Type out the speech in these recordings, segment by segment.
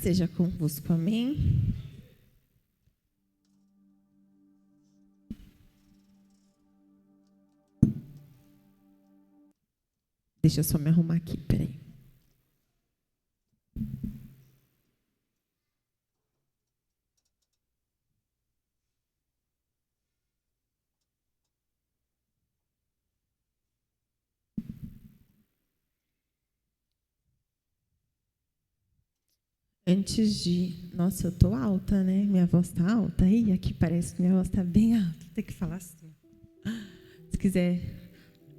seja convosco. Amém. Deixa eu só me arrumar aqui, peraí. Antes de... Nossa, eu tô alta, né? Minha voz tá alta. Ih, aqui parece que minha voz tá bem alta. Tem que falar assim. Se quiser...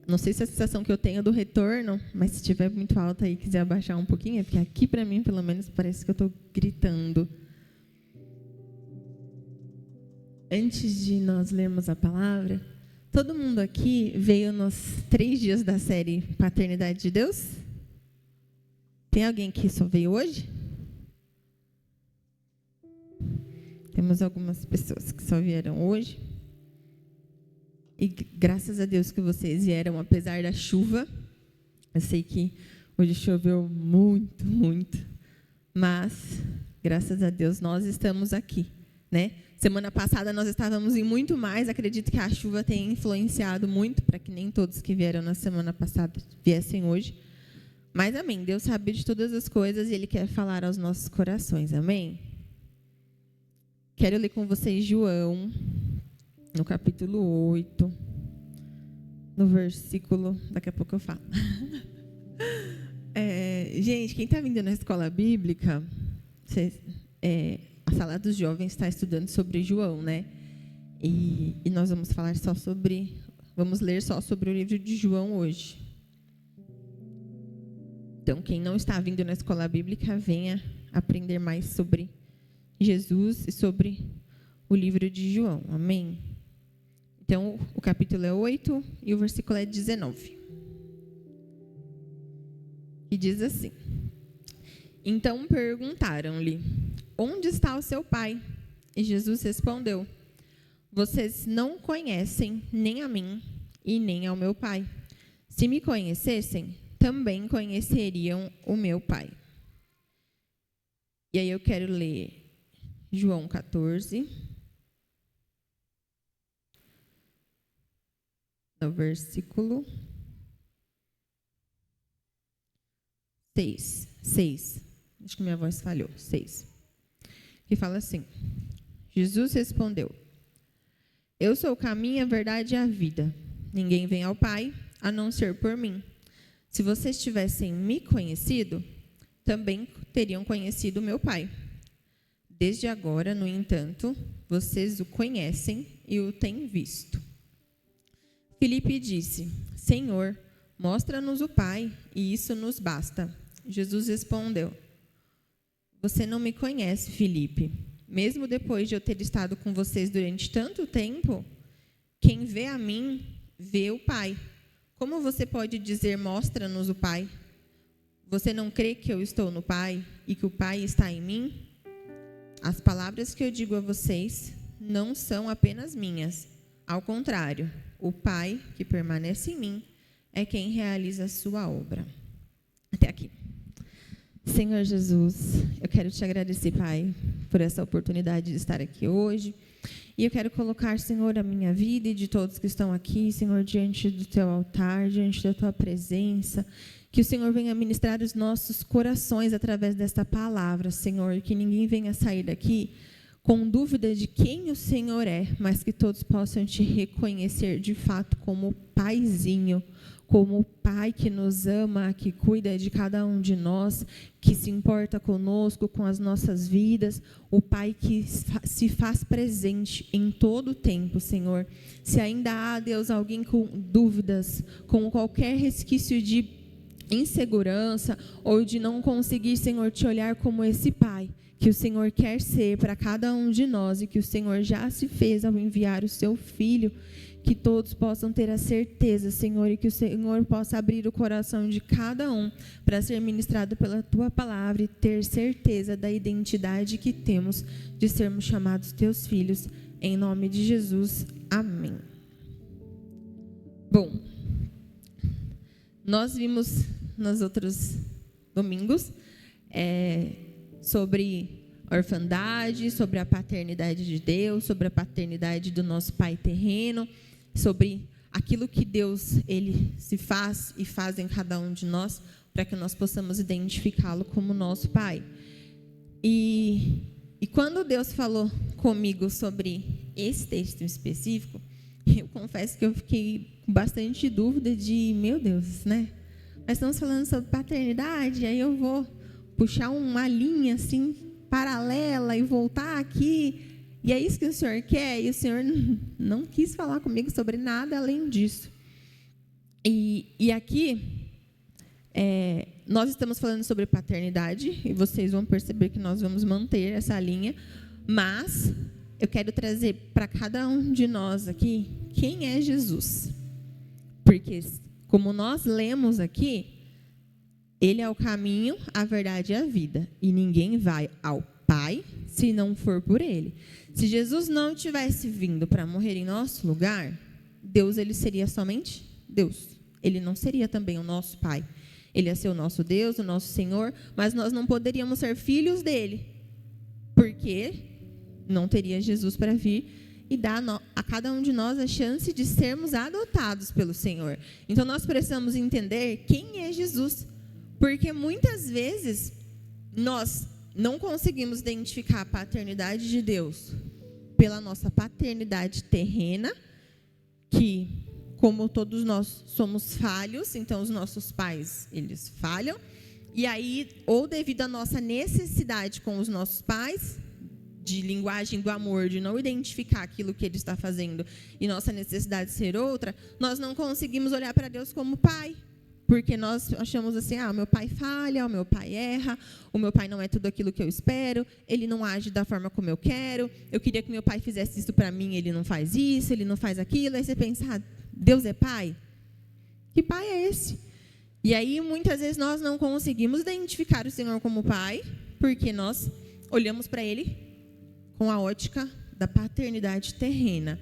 Não sei se é a sensação que eu tenho do retorno, mas se estiver muito alta e quiser abaixar um pouquinho, é porque aqui, para mim, pelo menos, parece que eu estou gritando. Antes de nós lermos a palavra, todo mundo aqui veio nos 3 dias da série Paternidade de Deus? Tem alguém que só veio hoje? Temos algumas pessoas que só vieram hoje. E graças a Deus que vocês vieram, apesar da chuva. Eu sei que hoje choveu muito, muito. Mas, graças a Deus, nós estamos aqui, né? Semana passada nós estávamos em muito mais. Acredito que a chuva tenha influenciado muito para que nem todos que vieram na semana passada viessem hoje. Mas, amém. Deus sabe de todas as coisas e Ele quer falar aos nossos corações. Amém? Quero ler com vocês João, no capítulo 8, no versículo... Daqui a pouco eu falo. Gente, quem está vindo na escola bíblica, a sala dos jovens está estudando sobre João, né? E nós vamos falar só sobre... Vamos ler só sobre o livro de João hoje. Então, quem não está vindo na escola bíblica, venha aprender mais sobre Jesus e sobre o livro de João. Amém? Então, o capítulo é 8 e o versículo é 19. E diz assim: Então perguntaram-lhe, onde está o seu pai? E Jesus respondeu, vocês não conhecem nem a mim e nem ao meu pai. Se me conhecessem, também conheceriam o meu pai. E aí eu quero ler João 14, no versículo 6. Acho que minha voz falhou. 6. Que fala assim: Jesus respondeu, eu sou o caminho, a verdade e a vida. Ninguém vem ao Pai a não ser por mim. Se vocês tivessem me conhecido, também teriam conhecido o meu Pai. Desde agora, no entanto, vocês o conhecem e o têm visto. Filipe disse, Senhor, mostra-nos o Pai, e isso nos basta. Jesus respondeu, você não me conhece, Filipe. Mesmo depois de eu ter estado com vocês durante tanto tempo, quem vê a mim, vê o Pai. Como você pode dizer, mostra-nos o Pai? Você não crê que eu estou no Pai e que o Pai está em mim? As palavras que eu digo a vocês não são apenas minhas. Ao contrário, o Pai que permanece em mim é quem realiza a sua obra. Até aqui. Senhor Jesus, eu quero te agradecer, Pai, por essa oportunidade de estar aqui hoje. E eu quero colocar, Senhor, a minha vida e de todos que estão aqui, Senhor, diante do teu altar, diante da tua presença. Que o Senhor venha ministrar os nossos corações através desta palavra, Senhor. Que ninguém venha sair daqui com dúvida de quem o Senhor é, mas que todos possam te reconhecer de fato como Paizinho, como o Pai que nos ama, que cuida de cada um de nós, que se importa conosco, com as nossas vidas, o Pai que se faz presente em todo o tempo, Senhor. Se ainda há, Deus, alguém com dúvidas, com qualquer resquício de insegurança ou de não conseguir, Senhor, te olhar como esse Pai que o Senhor quer ser para cada um de nós e que o Senhor já se fez ao enviar o seu Filho, que todos possam ter a certeza, Senhor, e que o Senhor possa abrir o coração de cada um para ser ministrado pela Tua palavra e ter certeza da identidade que temos de sermos chamados Teus filhos, em nome de Jesus. Amém. Bom, nós vimos nos outros domingos sobre a orfandade, sobre a paternidade de Deus, sobre a paternidade do nosso Pai terreno, sobre aquilo que Deus ele se faz e faz em cada um de nós, para que nós possamos identificá-lo como nosso Pai. E quando Deus falou comigo sobre esse texto em específico, eu confesso que eu fiquei com bastante dúvida de, meu Deus, né? Nós estamos falando sobre paternidade, aí eu vou puxar uma linha assim paralela e voltar aqui, e é isso que o Senhor quer? E o Senhor não quis falar comigo sobre nada além disso. E aqui, nós estamos falando sobre paternidade, e vocês vão perceber que nós vamos manter essa linha, mas eu quero trazer para cada um de nós aqui, quem é Jesus? Porque, como nós lemos aqui, Ele é o caminho, a verdade e a vida. E ninguém vai ao Pai se não for por Ele. Se Jesus não tivesse vindo para morrer em nosso lugar, Deus ele seria somente Deus. Ele não seria também o nosso Pai. Ele ia ser o nosso Deus, o nosso Senhor, mas nós não poderíamos ser filhos dele, porque não teria Jesus para vir e dar a cada um de nós a chance de sermos adotados pelo Senhor. Então, nós precisamos entender quem é Jesus, porque muitas vezes nós não conseguimos identificar a paternidade de Deus pela nossa paternidade terrena, que, como todos nós somos falhos, então os nossos pais, eles falham, e aí, ou devido à nossa necessidade com os nossos pais, de linguagem do amor, de não identificar aquilo que ele está fazendo e nossa necessidade de ser outra, nós não conseguimos olhar para Deus como Pai. Porque nós achamos assim, o meu pai falha, o meu pai erra, o meu pai não é tudo aquilo que eu espero, ele não age da forma como eu quero, eu queria que meu pai fizesse isso para mim, ele não faz isso, ele não faz aquilo. Aí você pensa, Deus é pai? Que pai é esse? E aí, muitas vezes, nós não conseguimos identificar o Senhor como pai, porque nós olhamos para ele com a ótica da paternidade terrena.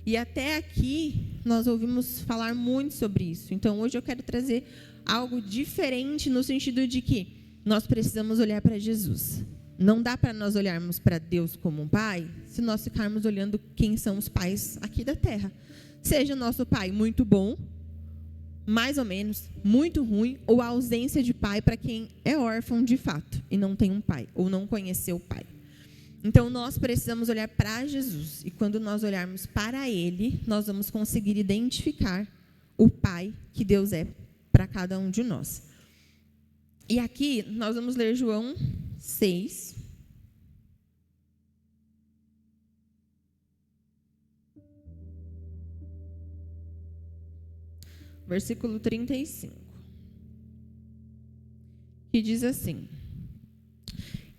E até aqui, nós ouvimos falar muito sobre isso. Então, hoje eu quero trazer algo diferente no sentido de que nós precisamos olhar para Jesus. Não dá para nós olharmos para Deus como um pai se nós ficarmos olhando quem são os pais aqui da terra. Seja nosso pai muito bom, mais ou menos, muito ruim, ou a ausência de pai para quem é órfão de fato e não tem um pai, ou não conheceu o pai. Então, nós precisamos olhar para Jesus. E quando nós olharmos para Ele, nós vamos conseguir identificar o Pai que Deus é para cada um de nós. E aqui, nós vamos ler João 6. Versículo 35. Que diz assim: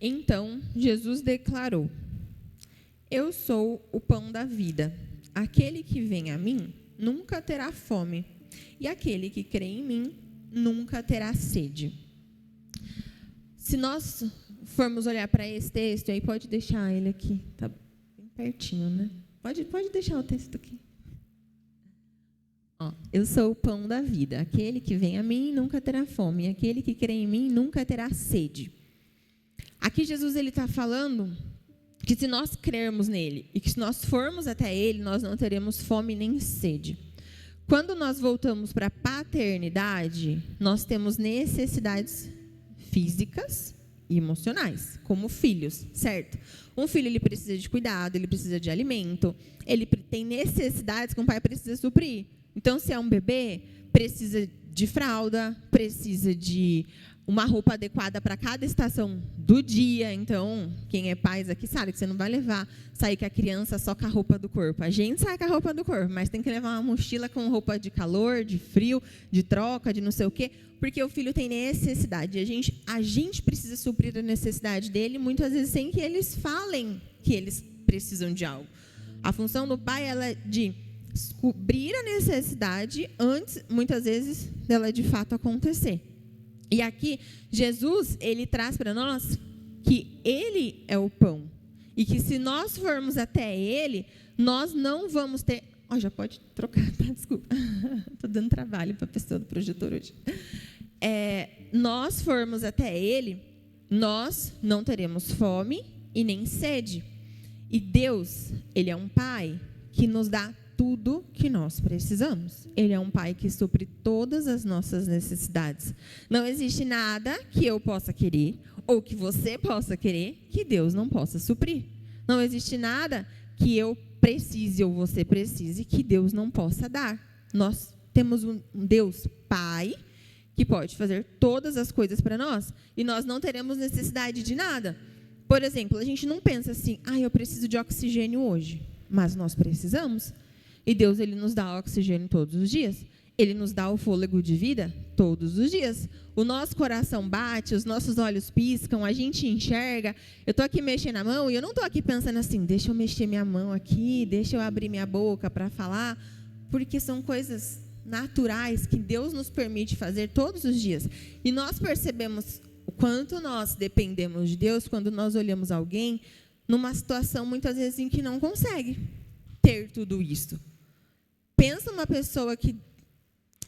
Então, Jesus declarou: Eu sou o pão da vida. Aquele que vem a mim nunca terá fome, e aquele que crê em mim nunca terá sede. Se nós formos olhar para esse texto, aí pode deixar ele aqui, tá bem pertinho, né? Pode deixar o texto aqui. Eu sou o pão da vida. Aquele que vem a mim nunca terá fome, e aquele que crê em mim nunca terá sede. Aqui Jesus ele está falando que se nós crermos nele e que se nós formos até ele, nós não teremos fome nem sede. Quando nós voltamos para a paternidade, nós temos necessidades físicas e emocionais, como filhos, certo? Um filho ele precisa de cuidado, ele precisa de alimento, ele tem necessidades que um pai precisa suprir. Então, se é um bebê, precisa de fralda, precisa de uma roupa adequada para cada estação do dia. Então, quem é pai aqui sabe que você não vai sair com a criança só com a roupa do corpo. A gente sai com a roupa do corpo, mas tem que levar uma mochila com roupa de calor, de frio, de troca, de não sei o quê, porque o filho tem necessidade. A gente precisa suprir a necessidade dele, muitas vezes sem que eles falem que eles precisam de algo. A função do pai ela é de cobrir a necessidade antes, muitas vezes, dela de fato acontecer. E aqui, Jesus, ele traz para nós que ele é o pão. E que se nós formos até ele, nós não vamos ter... já pode trocar, tá? Desculpa. Estou dando trabalho para a pessoa do projetor hoje. Nós formos até ele, nós não teremos fome e nem sede. E Deus, Ele é um Pai que nos dá tudo que nós precisamos. Ele é um Pai que supre todas as nossas necessidades. Não existe nada que eu possa querer ou que você possa querer que Deus não possa suprir. Não existe nada que eu precise ou você precise que Deus não possa dar. Nós temos um Deus Pai que pode fazer todas as coisas para nós e nós não teremos necessidade de nada. Por exemplo, a gente não pensa assim, eu preciso de oxigênio hoje, mas nós precisamos. E Deus, Ele nos dá oxigênio todos os dias. Ele nos dá o fôlego de vida todos os dias. O nosso coração bate, os nossos olhos piscam, a gente enxerga. Eu estou aqui mexendo a mão e eu não estou aqui pensando assim, deixa eu mexer minha mão aqui, deixa eu abrir minha boca para falar, porque são coisas naturais que Deus nos permite fazer todos os dias. E nós percebemos o quanto nós dependemos de Deus quando nós olhamos alguém numa situação, muitas vezes, em que não consegue ter tudo isso. Pensa uma pessoa que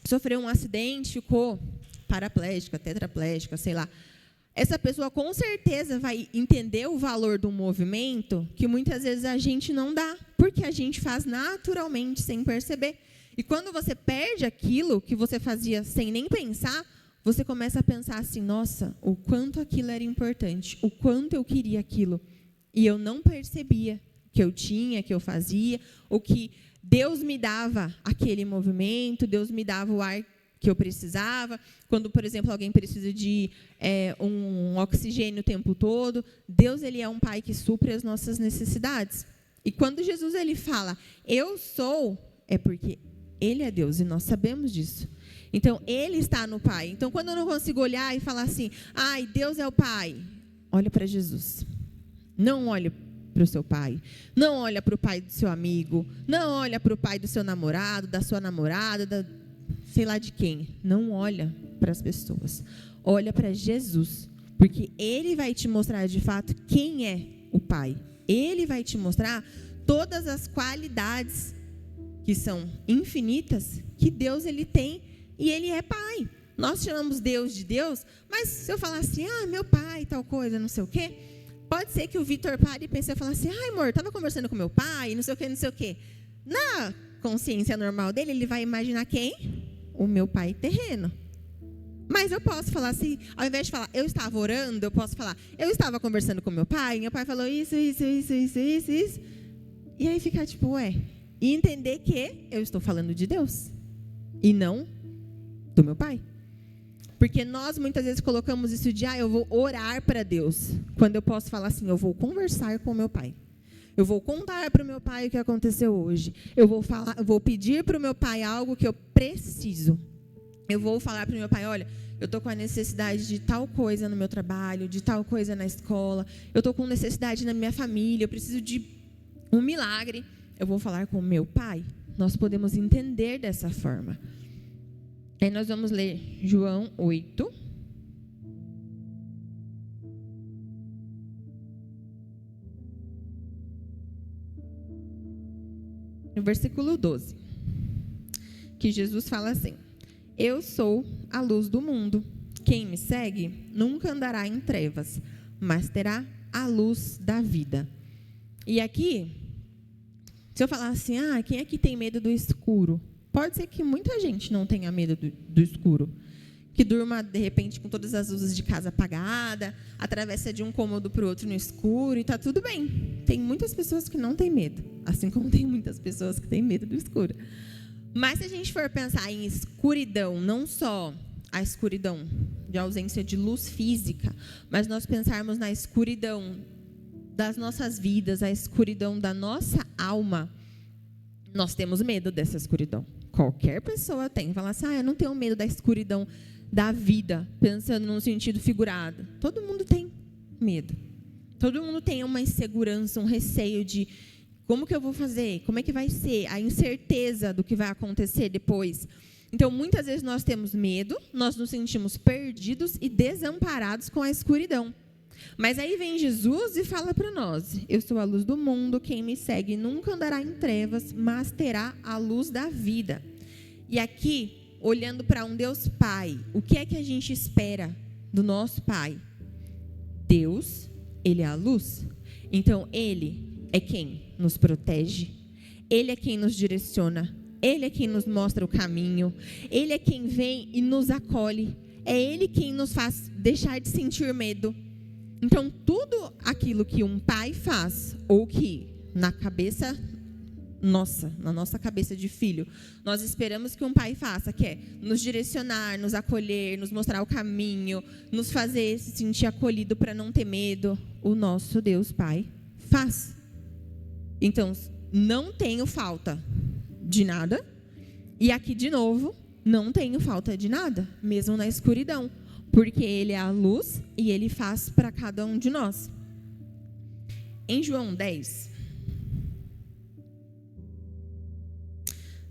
sofreu um acidente, ficou paraplégica, tetraplégica, sei lá. Essa pessoa, com certeza, vai entender o valor do movimento que muitas vezes a gente não dá, porque a gente faz naturalmente, sem perceber. E quando você perde aquilo que você fazia sem nem pensar, você começa a pensar assim, nossa, o quanto aquilo era importante, o quanto eu queria aquilo. E eu não percebia que eu tinha, que eu fazia, ou que Deus me dava aquele movimento, Deus me dava o ar que eu precisava. Quando, por exemplo, alguém precisa de um oxigênio o tempo todo, Deus, Ele é um Pai que supre as nossas necessidades. E quando Jesus, Ele fala, eu sou, é porque Ele é Deus, e nós sabemos disso. Então, Ele está no Pai. Então, quando eu não consigo olhar e falar assim, Deus é o Pai, olha para Jesus. Não olhe para o seu pai, não olha para o pai do seu amigo, não olha para o pai do seu namorado, da sua namorada, sei lá de quem. Não olha para as pessoas, olha para Jesus, porque Ele vai te mostrar de fato quem é o Pai. Ele vai te mostrar todas as qualidades que são infinitas que Deus, Ele tem, e Ele é Pai. Nós chamamos Deus de Deus, mas se eu falar assim, meu pai, tal coisa, não sei o quê, pode ser que o Vitor pare e pense e fale assim, amor, estava conversando com meu pai, não sei o quê, não sei o quê. Na consciência normal dele, ele vai imaginar quem? O meu pai terreno. Mas eu posso falar assim, ao invés de falar, eu estava orando, eu posso falar, eu estava conversando com meu pai falou isso. E aí ficar tipo, e entender que eu estou falando de Deus, e não do meu pai. Porque nós muitas vezes colocamos isso de, eu vou orar para Deus, quando eu posso falar assim, eu vou conversar com o meu pai. Eu vou contar para o meu pai o que aconteceu hoje. Eu vou pedir para o meu pai algo que eu preciso. Eu vou falar para o meu pai, olha, eu estou com a necessidade de tal coisa no meu trabalho, de tal coisa na escola, eu estou com necessidade na minha família, eu preciso de um milagre. Eu vou falar com o meu pai. Nós podemos entender dessa forma. Aí nós vamos ler João 8. No versículo 12. Que Jesus fala assim, eu sou a luz do mundo. Quem me segue nunca andará em trevas, mas terá a luz da vida. E aqui, se eu falar assim, quem é que tem medo do escuro? Pode ser que muita gente não tenha medo do escuro. Que durma, de repente, com todas as luzes de casa apagadas, atravessa de um cômodo para o outro no escuro e está tudo bem. Tem muitas pessoas que não têm medo, assim como tem muitas pessoas que têm medo do escuro. Mas se a gente for pensar em escuridão, não só a escuridão de ausência de luz física, mas nós pensarmos na escuridão das nossas vidas, a escuridão da nossa alma, nós temos medo dessa escuridão. Qualquer pessoa tem. Fala assim, eu não tenho medo da escuridão da vida, pensando num sentido figurado. Todo mundo tem medo. Todo mundo tem uma insegurança, um receio de como que eu vou fazer, como é que vai ser, a incerteza do que vai acontecer depois. Então, muitas vezes nós temos medo, nós nos sentimos perdidos e desamparados com a escuridão. Mas aí vem Jesus e fala para nós, eu sou a luz do mundo, quem me segue nunca andará em trevas, mas terá a luz da vida. E aqui, olhando para um Deus Pai, o que é que a gente espera do nosso Pai? Deus, ele é a luz. Então, ele é quem nos protege. Ele é quem nos direciona. Ele é quem nos mostra o caminho. Ele é quem vem e nos acolhe. É ele quem nos faz deixar de sentir medo. Então, tudo aquilo que um pai faz, ou que na nossa cabeça de filho, nós esperamos que um pai faça, que é nos direcionar, nos acolher, nos mostrar o caminho, nos fazer se sentir acolhido para não ter medo, o nosso Deus Pai faz. Então, não tenho falta de nada, e aqui de novo, não tenho falta de nada, mesmo na escuridão, porque Ele é a luz e Ele faz para cada um de nós. Em João 10,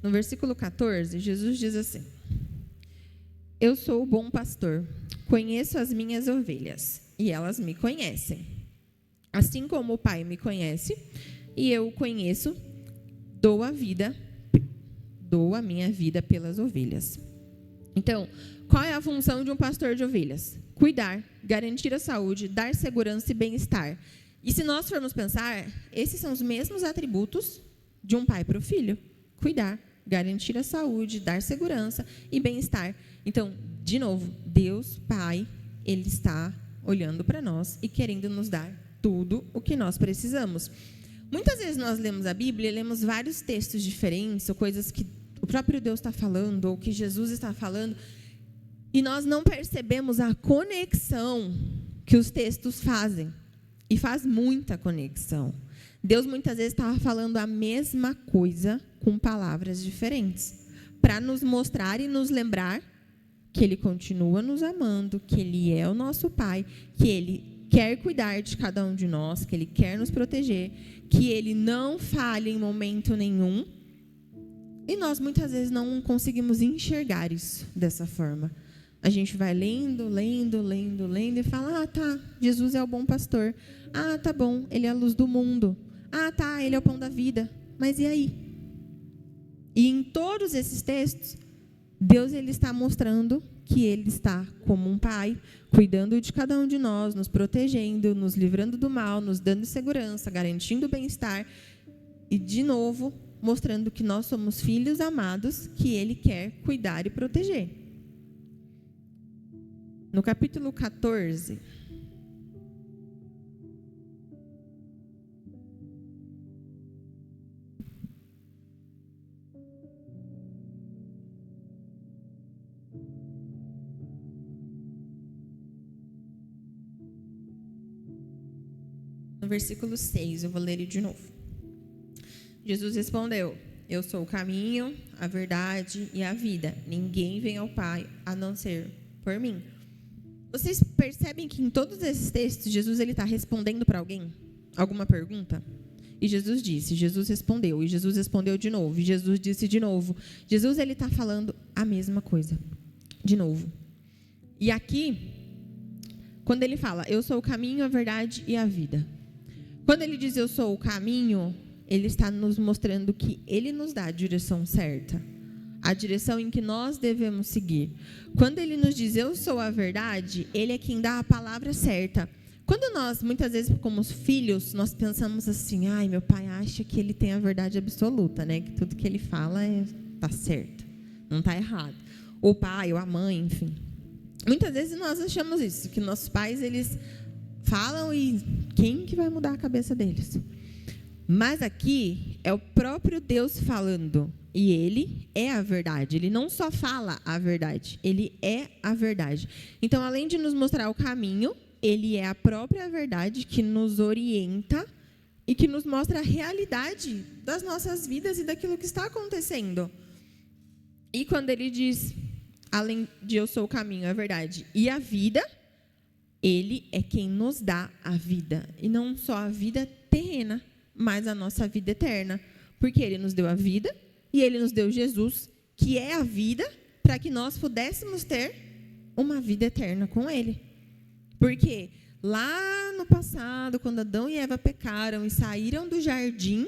no versículo 14, Jesus diz assim: eu sou o bom pastor, conheço as minhas ovelhas, e elas me conhecem. Assim como o Pai me conhece, e eu o conheço, dou a minha vida pelas ovelhas. Então, qual é a função de um pastor de ovelhas? Cuidar, garantir a saúde, dar segurança e bem-estar. E se nós formos pensar, esses são os mesmos atributos de um pai para o filho. Cuidar, garantir a saúde, dar segurança e bem-estar. Então, de novo, Deus, Pai, Ele está olhando para nós e querendo nos dar tudo o que nós precisamos. Muitas vezes nós lemos a Bíblia, lemos vários textos diferentes, ou coisas que o próprio Deus está falando, ou que Jesus está falando, e nós não percebemos a conexão que os textos fazem. E faz muita conexão. Deus muitas vezes estava falando a mesma coisa com palavras diferentes, para nos mostrar e nos lembrar que Ele continua nos amando, que Ele é o nosso Pai, que Ele quer cuidar de cada um de nós, que Ele quer nos proteger, que Ele não falha em momento nenhum. E nós muitas vezes não conseguimos enxergar isso dessa forma. A gente vai lendo e fala: ah, tá, Jesus é o bom pastor. Ah, tá bom, Ele é a luz do mundo. Ah, tá, Ele é o pão da vida. Mas e aí? E em todos esses textos, Deus ele está mostrando que Ele está como um pai, cuidando de cada um de nós, nos protegendo, nos livrando do mal, nos dando segurança, garantindo o bem-estar. E, de novo, mostrando que nós somos filhos amados, que Ele quer cuidar e proteger. No capítulo 14, no versículo 6, eu vou ler ele de novo. Jesus respondeu: eu sou o caminho, a verdade e a vida. Ninguém vem ao Pai a não ser por mim. Vocês percebem que em todos esses textos, Jesus está respondendo para alguém? Alguma pergunta? E Jesus disse, Jesus respondeu, e Jesus respondeu de novo, e Jesus disse de novo. Jesus está falando a mesma coisa, de novo. E aqui, quando Ele fala, eu sou o caminho, a verdade e a vida. Quando Ele diz, eu sou o caminho, Ele está nos mostrando que Ele nos dá a direção certa. A direção em que nós devemos seguir. Quando Ele nos diz, eu sou a verdade, Ele é quem dá a palavra certa. Quando nós, muitas vezes, como filhos, nós pensamos assim, ai, meu pai acha que ele tem a verdade absoluta, né? Que tudo que ele fala está certo, não está errado. O pai, ou a mãe, enfim. Muitas vezes nós achamos isso, que nossos pais, eles falam e quem que vai mudar a cabeça deles? Mas aqui é o próprio Deus falando. E Ele é a verdade. Ele não só fala a verdade, Ele é a verdade. Então, além de nos mostrar o caminho, Ele é a própria verdade que nos orienta e que nos mostra a realidade das nossas vidas e daquilo que está acontecendo. E quando Ele diz, além de eu sou o caminho, a verdade e a vida, Ele é quem nos dá a vida. E não só a vida terrena, mas a nossa vida eterna. Porque Ele nos deu a vida e Ele nos deu Jesus, que é a vida, para que nós pudéssemos ter uma vida eterna com Ele. Porque lá no passado, quando Adão e Eva pecaram e saíram do jardim,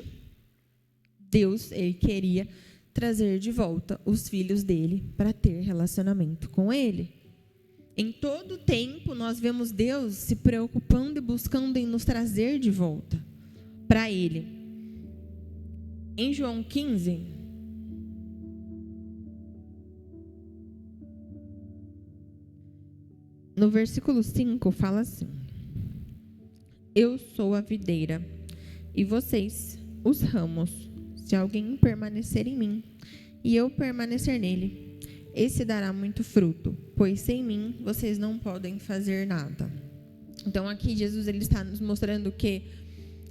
Deus, Ele queria trazer de volta os filhos dele para ter relacionamento com Ele. Em todo tempo, nós vemos Deus se preocupando e buscando em nos trazer de volta para Ele. Em João 15, no versículo 5, fala assim: Eu sou a videira, e vocês, os ramos. Se alguém permanecer em mim, e eu permanecer nele, esse dará muito fruto, pois sem mim vocês não podem fazer nada. Então aqui Jesus ele está nos mostrando que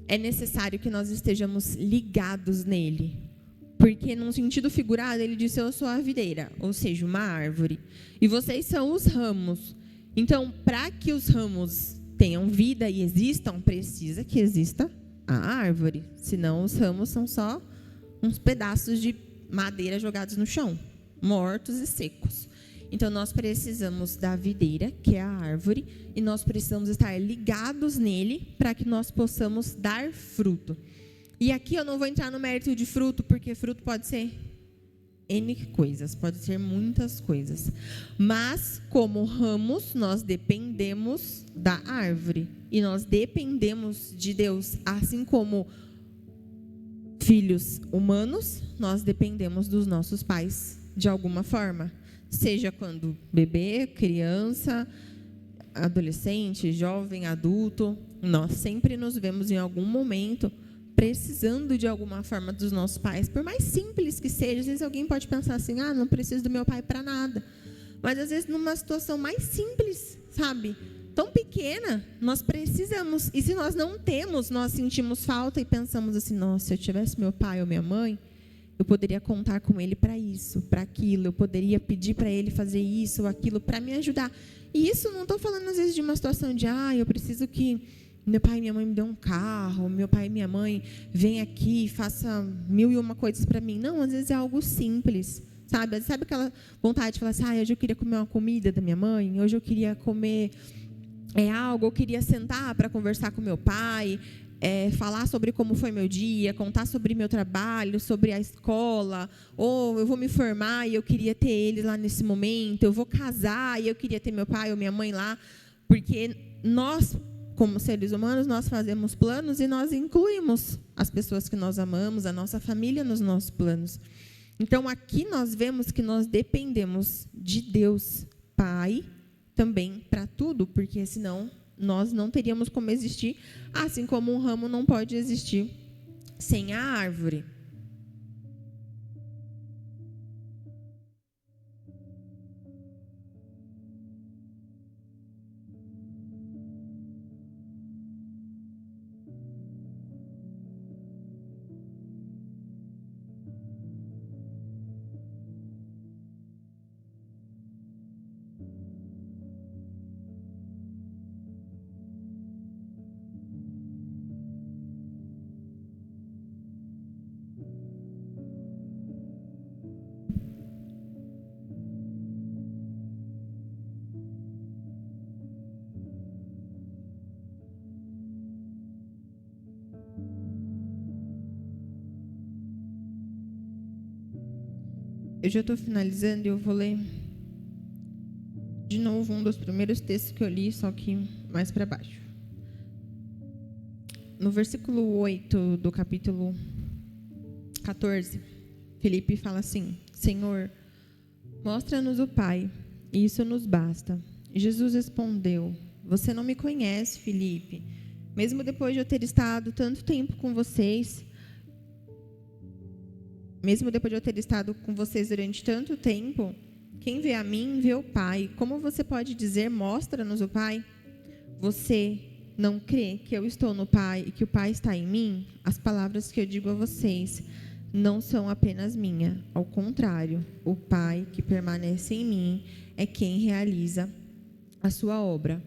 é necessário que nós estejamos ligados nele. Porque num sentido figurado ele disse: eu sou a videira, ou seja, uma árvore. E vocês são os ramos. Então, para que os ramos tenham vida e existam, precisa que exista a árvore. Senão os ramos são só uns pedaços de madeira jogados no chão, mortos e secos. Então, nós precisamos da videira, que é a árvore, e nós precisamos estar ligados nele para que nós possamos dar fruto. E aqui eu não vou entrar no mérito de fruto, porque fruto pode ser N coisas, pode ser muitas coisas. Mas, como ramos, nós dependemos da árvore. E nós dependemos de Deus, assim como filhos humanos, nós dependemos dos nossos pais de alguma forma. Seja quando bebê, criança, adolescente, jovem, adulto, nós sempre nos vemos em algum momento precisando de alguma forma dos nossos pais, por mais simples que seja. Às vezes alguém pode pensar assim: não preciso do meu pai para nada. Mas às vezes numa situação mais simples, sabe? Tão pequena, nós precisamos. E se nós não temos, nós sentimos falta e pensamos assim: nossa, se eu tivesse meu pai ou minha mãe, eu poderia contar com ele para isso, para aquilo. Eu poderia pedir para ele fazer isso ou aquilo para me ajudar. E isso não estou falando às vezes de uma situação de: eu preciso que meu pai e minha mãe me dê um carro, meu pai e minha mãe venham aqui e façam 1001 coisas para mim. Não, às vezes é algo simples, sabe? Sabe aquela vontade de falar assim: hoje eu queria comer uma comida da minha mãe, hoje eu queria comer algo, eu queria sentar para conversar com meu pai, falar sobre como foi meu dia, contar sobre meu trabalho, sobre a escola, ou eu vou me formar e eu queria ter eles lá nesse momento, eu vou casar e eu queria ter meu pai ou minha mãe lá, porque nós, como seres humanos, nós fazemos planos e nós incluímos as pessoas que nós amamos, a nossa família nos nossos planos. Então, aqui nós vemos que nós dependemos de Deus, Pai, também para tudo, porque senão nós não teríamos como existir, assim como um ramo não pode existir sem a árvore. Eu já estou finalizando e eu vou ler de novo um dos primeiros textos que eu li, só que mais para baixo. No versículo 8 do capítulo 14, Filipe fala assim: Senhor, mostra-nos o Pai, e isso nos basta. E Jesus respondeu: Você não me conhece, Filipe. Mesmo depois de eu ter estado tanto tempo com vocês, durante tanto tempo, quem vê a mim, vê o Pai. Como você pode dizer: mostra-nos o Pai? Você não crê que eu estou no Pai e que o Pai está em mim? As palavras que eu digo a vocês não são apenas minhas. Ao contrário, o Pai que permanece em mim é quem realiza a sua obra.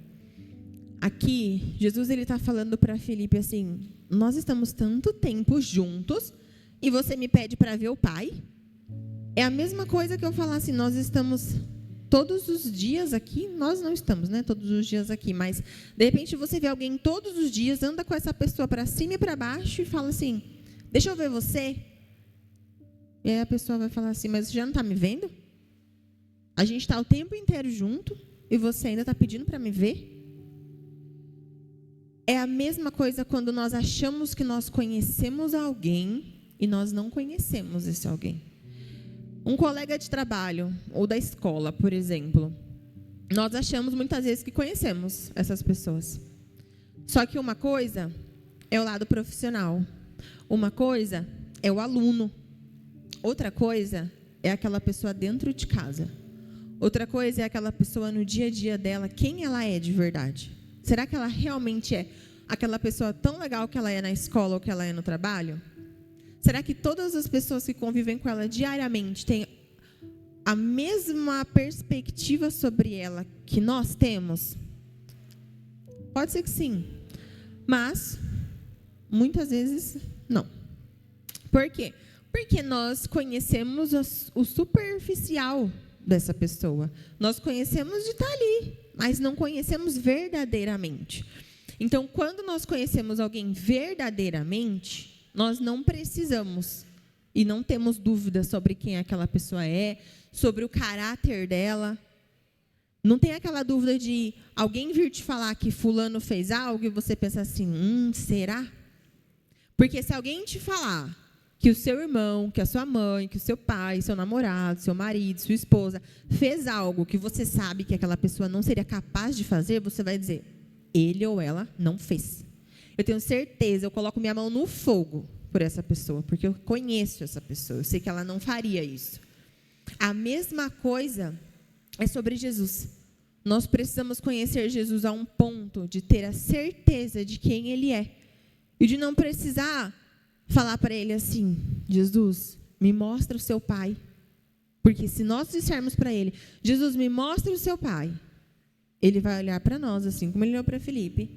Aqui, Jesus está falando para Filipe assim: nós estamos tanto tempo juntos e você me pede para ver o Pai? É a mesma coisa que eu falar assim: nós estamos todos os dias aqui. Nós não estamos, né, todos os dias aqui, mas de repente você vê alguém todos os dias, anda com essa pessoa para cima e para baixo e fala assim: deixa eu ver você. E aí a pessoa vai falar assim: mas você já não está me vendo? A gente está o tempo inteiro junto, e você ainda está pedindo para me ver? É a mesma coisa quando nós achamos que nós conhecemos alguém e nós não conhecemos esse alguém. Um colega de trabalho ou da escola, por exemplo, nós achamos muitas vezes que conhecemos essas pessoas. Só que uma coisa é o lado profissional, uma coisa é o aluno, outra coisa é aquela pessoa dentro de casa, outra coisa é aquela pessoa no dia a dia dela, quem ela é de verdade. Será que ela realmente é aquela pessoa tão legal que ela é na escola ou que ela é no trabalho? Será que todas as pessoas que convivem com ela diariamente têm a mesma perspectiva sobre ela que nós temos? Pode ser que sim, mas muitas vezes não. Por quê? Porque nós conhecemos o superficial dessa pessoa. Nós conhecemos de estar ali, mas não conhecemos verdadeiramente. Então, quando nós conhecemos alguém verdadeiramente, nós não precisamos e não temos dúvida sobre quem aquela pessoa é, sobre o caráter dela. Não tem aquela dúvida de alguém vir te falar que fulano fez algo e você pensa assim, será? Porque se alguém te falar que o seu irmão, que a sua mãe, que o seu pai, seu namorado, seu marido, sua esposa fez algo que você sabe que aquela pessoa não seria capaz de fazer, você vai dizer, ele ou ela não fez. Eu tenho certeza, eu coloco minha mão no fogo por essa pessoa, porque eu conheço essa pessoa, eu sei que ela não faria isso. A mesma coisa é sobre Jesus. Nós precisamos conhecer Jesus a um ponto de ter a certeza de quem Ele é. E de não precisar falar para Ele assim, Jesus, me mostra o seu Pai. Porque se nós dissermos para Ele, Jesus, me mostra o seu Pai, Ele vai olhar para nós, assim como Ele olhou para Felipe,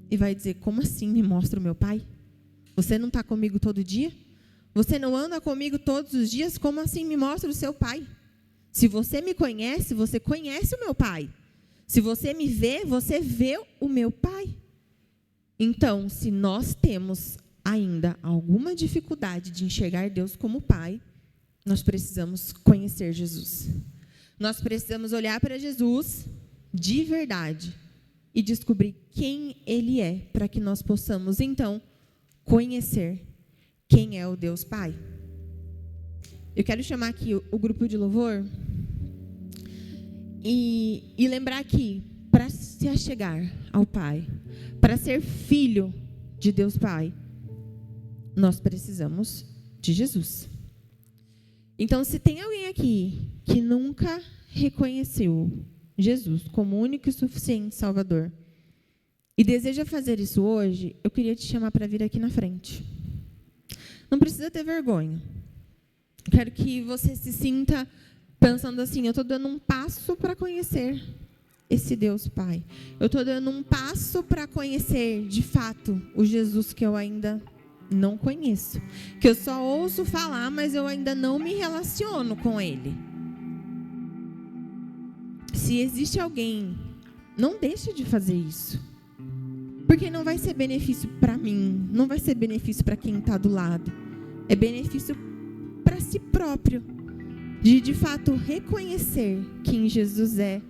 e vai dizer, como assim me mostra o meu Pai? Você não está comigo todo dia? Você não anda comigo todos os dias? Como assim me mostra o seu Pai? Se você me conhece, você conhece o meu Pai. Se você me vê, você vê o meu Pai. Então, se nós temos ainda alguma dificuldade de enxergar Deus como Pai, nós precisamos conhecer Jesus. Nós precisamos olhar para Jesus de verdade e descobrir quem Ele é, para que nós possamos, então, conhecer quem é o Deus Pai. Eu quero chamar aqui o grupo de louvor e lembrar que, para se achegar ao Pai, para ser filho de Deus Pai, nós precisamos de Jesus. Então, se tem alguém aqui que nunca reconheceu Jesus como único e suficiente Salvador e deseja fazer isso hoje, eu queria te chamar para vir aqui na frente. Não precisa ter vergonha. Quero que você se sinta pensando assim, eu estou dando um passo para conhecer esse Deus Pai. Eu estou dando um passo para conhecer, de fato, o Jesus que eu ainda não conheço. Que eu só ouço falar, mas eu ainda não me relaciono com Ele. Se existe alguém, não deixe de fazer isso. Porque não vai ser benefício para mim, não vai ser benefício para quem está do lado. É benefício para si próprio. De fato reconhecer quem Jesus é.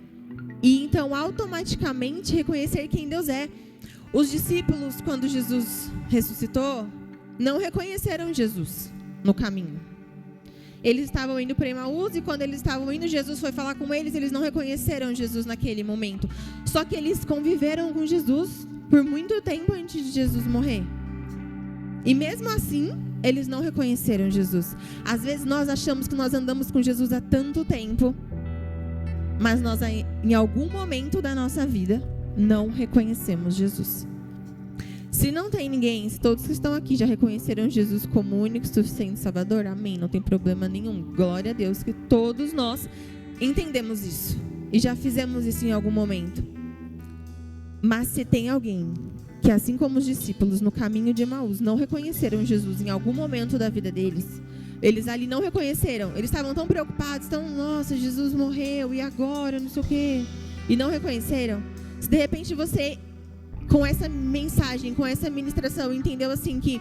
E então automaticamente reconhecer quem Deus é. Os discípulos, quando Jesus ressuscitou, não reconheceram Jesus no caminho. Eles estavam indo para Emaús e quando eles estavam indo, Jesus foi falar com eles, eles não reconheceram Jesus naquele momento. Só que eles conviveram com Jesus por muito tempo antes de Jesus morrer. E mesmo assim, eles não reconheceram Jesus. Às vezes nós achamos que nós andamos com Jesus há tanto tempo, mas nós em algum momento da nossa vida não reconhecemos Jesus. Se não tem ninguém, se todos que estão aqui já reconheceram Jesus como único e suficiente Salvador, amém, não tem problema nenhum. Glória a Deus que todos nós entendemos isso e já fizemos isso em algum momento. Mas se tem alguém que, assim como os discípulos no caminho de Emaús, não reconheceram Jesus em algum momento da vida deles, eles ali não reconheceram, eles estavam tão preocupados, nossa, Jesus morreu, e agora, não sei o quê, e não reconheceram. Se de repente você, com essa mensagem, com essa ministração, entendeu assim que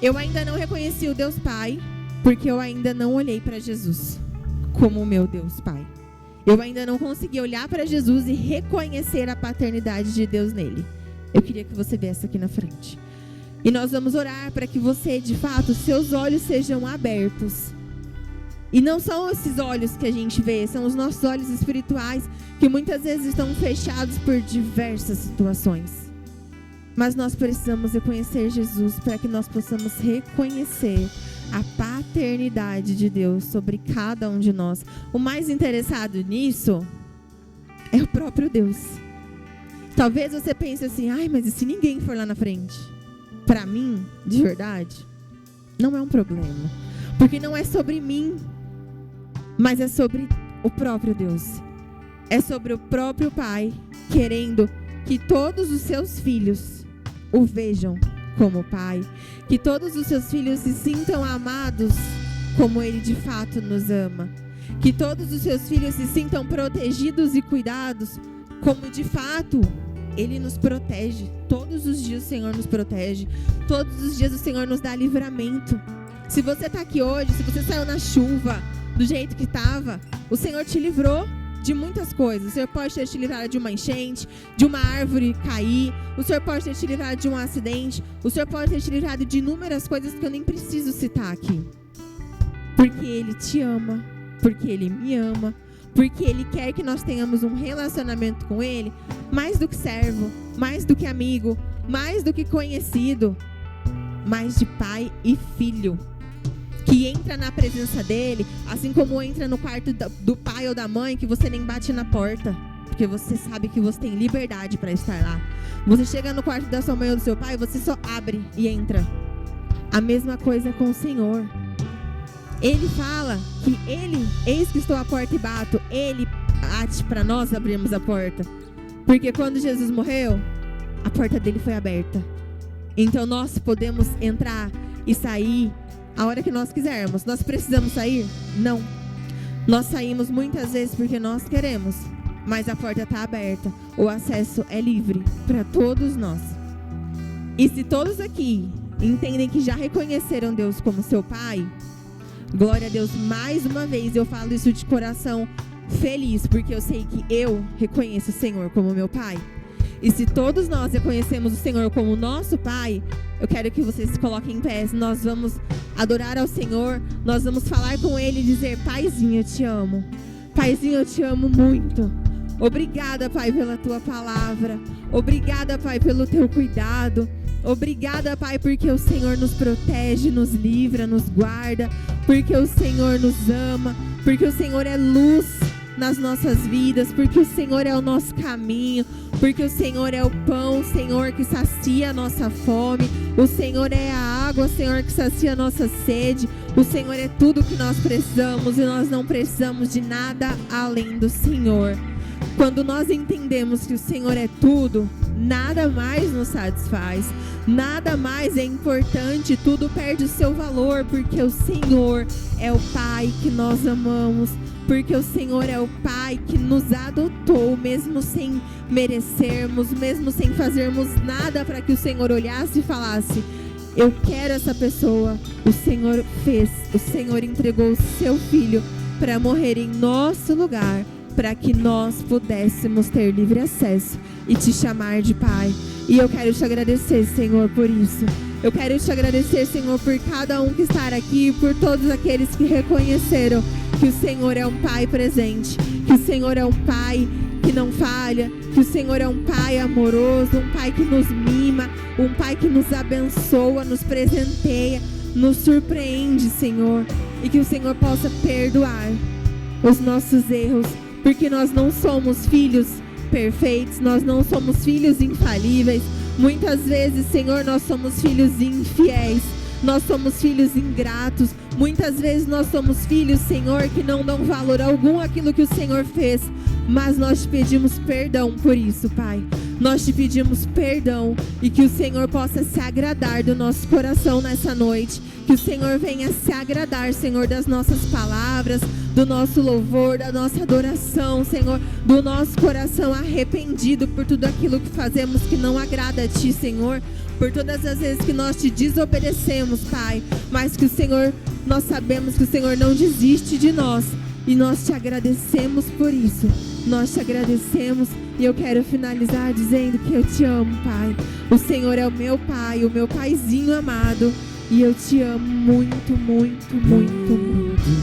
eu ainda não reconheci o Deus Pai, porque eu ainda não olhei para Jesus como o meu Deus Pai. Eu ainda não consegui olhar para Jesus e reconhecer a paternidade de Deus nele. Eu queria que você viesse aqui na frente. E nós vamos orar para que você, de fato, seus olhos sejam abertos. E não são esses olhos que a gente vê, são os nossos olhos espirituais, que muitas vezes estão fechados por diversas situações. Mas nós precisamos reconhecer Jesus para que nós possamos reconhecer a paternidade de Deus sobre cada um de nós. O mais interessado nisso é o próprio Deus. Talvez você pense assim, ai, mas e se ninguém for lá na frente? Para mim, de verdade, não é um problema. Porque não é sobre mim, mas é sobre o próprio Deus. É sobre o próprio Pai querendo que todos os seus filhos o vejam como Pai. Que todos os seus filhos se sintam amados como Ele de fato nos ama. Que todos os seus filhos se sintam protegidos e cuidados como de fato Ele nos protege. Todos os dias o Senhor nos protege. Todos os dias o Senhor nos dá livramento. Se você está aqui hoje, se você saiu na chuva, do jeito que estava, o Senhor te livrou de muitas coisas. O Senhor pode ter te livrado de uma enchente, de uma árvore cair. O Senhor pode ter te livrado de um acidente. O Senhor pode ter te livrado de inúmeras coisas que eu nem preciso citar aqui. Porque Ele te ama, porque Ele me ama, porque Ele quer que nós tenhamos um relacionamento com Ele mais do que servo, mais do que amigo, mais do que conhecido, mais de pai e filho. Que entra na presença dele, assim como entra no quarto do pai ou da mãe, que você nem bate na porta, porque você sabe que você tem liberdade para estar lá. Você chega no quarto da sua mãe ou do seu pai, você só abre e entra. A mesma coisa com o Senhor. Ele fala que Ele, eis que estou à porta e bato, Ele bate para nós abrirmos a porta. Porque quando Jesus morreu, a porta dele foi aberta. Então nós podemos entrar e sair a hora que nós quisermos. Nós precisamos sair? Não. Nós saímos muitas vezes porque nós queremos, mas a porta está aberta. O acesso é livre para todos nós. E se todos aqui entendem que já reconheceram Deus como seu Pai, glória a Deus, mais uma vez eu falo isso de coração feliz, porque eu sei que eu reconheço o Senhor como meu Pai. E se todos nós reconhecemos o Senhor como nosso Pai, eu quero que vocês se coloquem em pé. Nós vamos adorar ao Senhor, nós vamos falar com Ele e dizer: Paizinho, eu te amo. Paizinho, eu te amo muito. Obrigada, Pai, pela Tua palavra. Obrigada, Pai, pelo Teu cuidado. Obrigada, Pai, porque o Senhor nos protege, nos livra, nos guarda. Porque o Senhor nos ama. Porque o Senhor é luz nas nossas vidas, porque o Senhor é o nosso caminho, porque o Senhor é o pão, Senhor, que sacia a nossa fome, o Senhor é a água, Senhor, que sacia a nossa sede, o Senhor é tudo que nós precisamos e nós não precisamos de nada além do Senhor. Quando nós entendemos que o Senhor é tudo, nada mais nos satisfaz, nada mais é importante, tudo perde o seu valor, porque o Senhor é o Pai que nós amamos, porque o Senhor é o Pai que nos adotou, mesmo sem merecermos, mesmo sem fazermos nada, para que o Senhor olhasse e falasse: eu quero essa pessoa. O Senhor fez, o Senhor entregou o seu Filho para morrer em nosso lugar, para que nós pudéssemos ter livre acesso e te chamar de Pai. E eu quero te agradecer, Senhor, por isso. Eu quero te agradecer, Senhor, por cada um que está aqui, por todos aqueles que reconheceram que o Senhor é um Pai presente, que o Senhor é um Pai que não falha, que o Senhor é um Pai amoroso, um Pai que nos mima, um Pai que nos abençoa, nos presenteia, nos surpreende, Senhor, e que o Senhor possa perdoar os nossos erros, porque nós não somos filhos perfeitos, nós não somos filhos infalíveis. Muitas vezes, Senhor, nós somos filhos infiéis, nós somos filhos ingratos. Muitas vezes nós somos filhos, Senhor, que não dão valor algum àquilo que o Senhor fez. Mas nós te pedimos perdão por isso, Pai. Nós te pedimos perdão e que o Senhor possa se agradar do nosso coração nessa noite. Que o Senhor venha se agradar, Senhor, das nossas palavras, do nosso louvor, da nossa adoração, Senhor, do nosso coração arrependido por tudo aquilo que fazemos que não agrada a Ti, Senhor, por todas as vezes que nós Te desobedecemos, Pai, mas que o Senhor, nós sabemos que o Senhor não desiste de nós, E nós te agradecemos por isso. Nós te agradecemos. E eu quero finalizar dizendo que eu te amo, Pai. O Senhor é o meu Pai, o meu Paizinho amado. E eu te amo muito, muito, muito, muito.